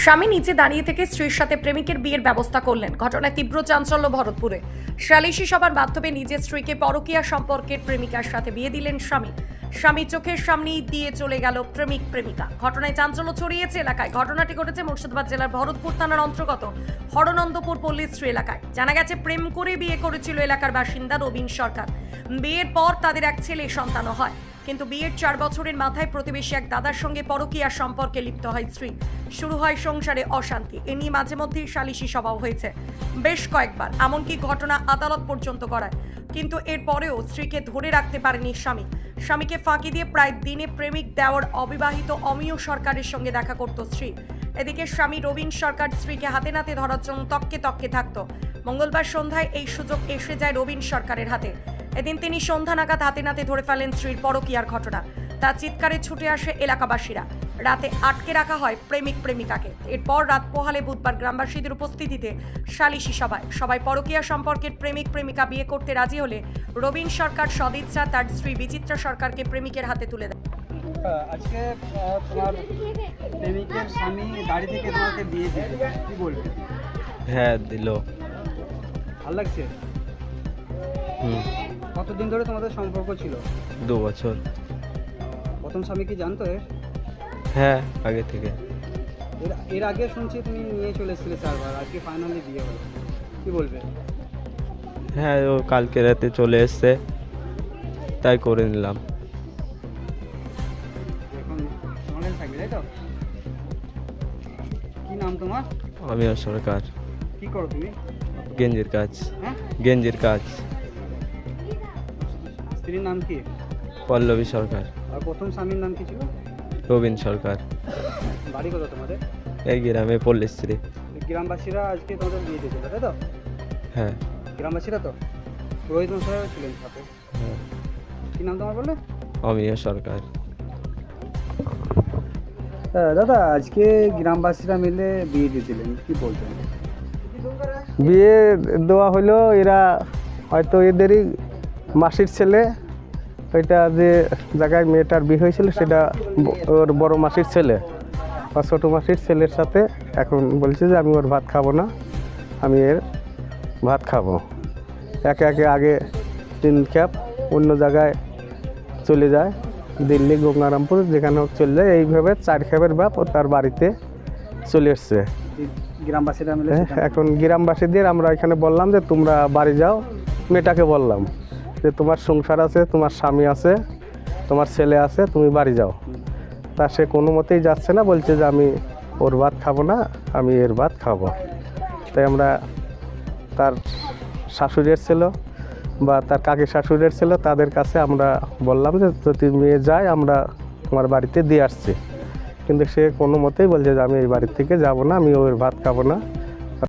স্বামী নিচে দাঁড়িয়ে থেকে স্ত্রীর সাথে প্রেমিকের বিয়ের ব্যবস্থা করলেন। ঘটনায় তীব্র চাঞ্চল্য ভরতপুরে। সালিশি সভার মাধ্যমে নিজের স্ত্রীকে পরকীয়া সম্পর্কের প্রেমিকার সাথে বিয়ে দিলেন স্বামী। স্বামীর চোখের সামনেই দিয়ে চলে গেল প্রেমিক প্রেমিকা। ঘটনায় চাঞ্চল্য ছড়িয়েছে এলাকায়। ঘটনাটি ঘটেছে মুর্শিদাবাদ জেলার ভরতপুর থানার অন্তর্গত হরনন্দপুর পল্লীশ্রী এলাকায়। জানা গেছে, প্রেম করে বিয়ে করেছিল এলাকার বাসিন্দা রবিন সরকার। বিয়ের পর তাদের এক ছেলে সন্তানও হয়, কিন্তু বিয়ের 4 বছরের মাথায় প্রতিবেশী এক দাদার সঙ্গে পরকীয়া সম্পর্কে লিপ্ত হয় স্ত্রী। শুরু হয় সংসারে অশান্তি। এ নিয়ে মাঝে মধ্যেই সালিশি সভাও হয়েছে বেশ কয়েকবার, এমনকি ঘটনা আদালত পর্যন্ত করায়। কিন্তু এরপরেও স্ত্রীকে ধরে রাখতে পারেনি স্বামী। স্বামীকে ফাঁকি দিয়ে প্রায় দিনে প্রেমিক দেওয়ার অবিবাহিত অমিয় সরকারের সঙ্গে দেখা করত স্ত্রী। এদিকে স্বামী রবিন সরকার স্ত্রীকে হাতে নাতে ধরার জন্য তককে থাকতো। মঙ্গলবার সন্ধ্যায় এই সুযোগ এসে যায় রবিন সরকারের হাতে। এদিন তিনি সন্ধ্যা নাগাদ হাতে নাতে ধরে ফেলেন স্ত্রীর পরকীয়ার ঘটনা। তার চিৎকারে ছুটে আসে এলাকাবাসীরা। রাতে আটকে রাখা হয় প্রেমিক প্রেমিকাকে। এরপর রাত পোহালে বুধবার গ্রামবাসীদের উপস্থিতিতে সালিশি সবাই পরকীয়া সম্পর্কের প্রেমিক প্রেমিকা বিয়ে করতে রাজি হলে রবিন সরকার সদিচ্ছা তার স্ত্রী বিচিত্রা সরকারকে প্রেমিকের হাতে তুলে দেয়। আজকে তোমার প্রেমিকের স্বামী গাড়ি থেকে তোমাকে বিয়ে দিল, কি বলবে? হ্যাঁ দিল। ভালো লাগছে? কতদিন ধরে তোমাদের সম্পর্ক ছিল? 2 বছর। প্রথম স্বামী কি জানতো এর? হ্যাঁ, আগে থেকে। এর আগে শুনছি তুমি নিয়ে চলে এসেছিলে 4 বার, আজকে ফাইনালি বিয়ে হলো, কি বলবে? হ্যাঁ, ও কালকে রাতে চলে এসছে, তাই করে নিলাম। এখন অনলাইন থাকবে, তাই তো? কি নাম তোমার? আমিও সরকার। কি করো তুমি? গেঞ্জির কাজ। হ্যাঁ, গেঞ্জির কাজ। স্ত্রীর নাম কি? পল্লবী সরকার। আর প্রথম স্বামীর নাম কি ছিল? রবিন সরকার। বাড়ি কোথায় তোমাদের? এই গ্রামে পল্লীশ্রী। গ্রামবাসীরা আজকে তোমাদের বিয়ে দিয়েছিল, তাই তো? হ্যাঁ। গ্রামবাসীরা তো রোহিত মশাইও ছিলেন সাথে। হ্যাঁ, কি নাম তোমার বললে? আমিও সরকার। দাদা, আজকে গ্রামবাসীরা মিলে বিয়ে দিয়েছিলেন, কি বলবেন? বিয়ে দেওয়া হলো, এরা হয়তো এদেরই মাসির ছেলে, ওইটা যে জায়গায় মেয়েটার বিয়ে হয়েছিল সেটা ওর বড় মাসির ছেলে বা ছোটো মাসির ছেলের সাথে এখন বলছে যে আমি ওর ভাত খাবো না, আমি এর ভাত খাবো। একে একে আগে 3 খ্যাপ অন্য জায়গায় চলে যায়, দিল্লি, গঙ্গারামপুর, যেখানে হোক চলে যায়। এইভাবে 4 খ্যাপের বাপ ও তার বাড়িতে চলে এসছে। গ্রামবাসীরা মিলে এখন গ্রামবাসীদের আমরা এখানে বললাম যে তোমরা বাড়ি যাও। মেয়েটাকে বললাম যে তোমার সংসার আছে, তোমার স্বামী আছে, তোমার ছেলে আছে, তুমি বাড়ি যাও। তা সে কোনো মতেই যাচ্ছে না, বলছে যে আমি ওর ভাত খাবো না, আমি এর ভাত খাবো। তাই আমরা তার শাশুড়ির ছিল বা তার কাকি শাশুড়ির ছিল, তাদের কাছে আমরা বললাম যে যদি মেয়ে যায় আমরা তোমার বাড়িতে দিয়ে আসছি। কিন্তু সে কোনো মতেই বলছে যে আমি এই বাড়ির থেকে যাব না, আমি ওর ভাত খাবো না।